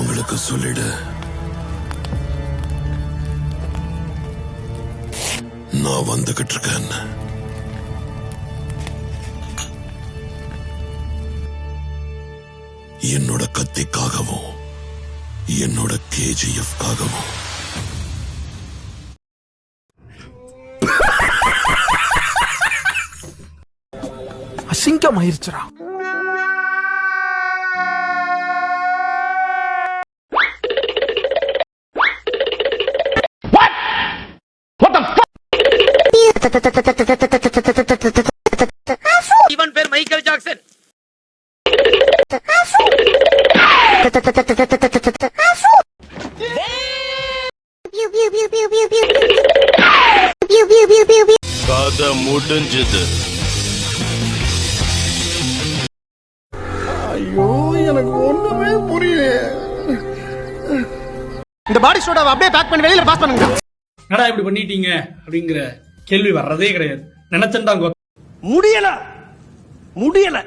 அவங்களுக்கு சொல்லிடு, நான் வந்துகிட்டு இருக்கேன். என்னோட கத்திக்காகவும் என்னோட KGF-க்காகவும். அசிங்கம் ஆயிருச்சுடா. இவன் பேர் மைக்கேல் ஜாக்சன். கதை முடிஞ்சது. ஐயோ, எனக்கு ஒண்ணுமே புரியல. இந்த பாடி சோடாவை அப்படியே பேக் பண்ணி வெளியில பாஸ் பண்ணுங்க. என்னடா இப்படி பண்ணிட்டீங்க அப்படிங்கிற கேள்வி வர்றதே கிடையாது. நினைச்சேன்டா முடியல.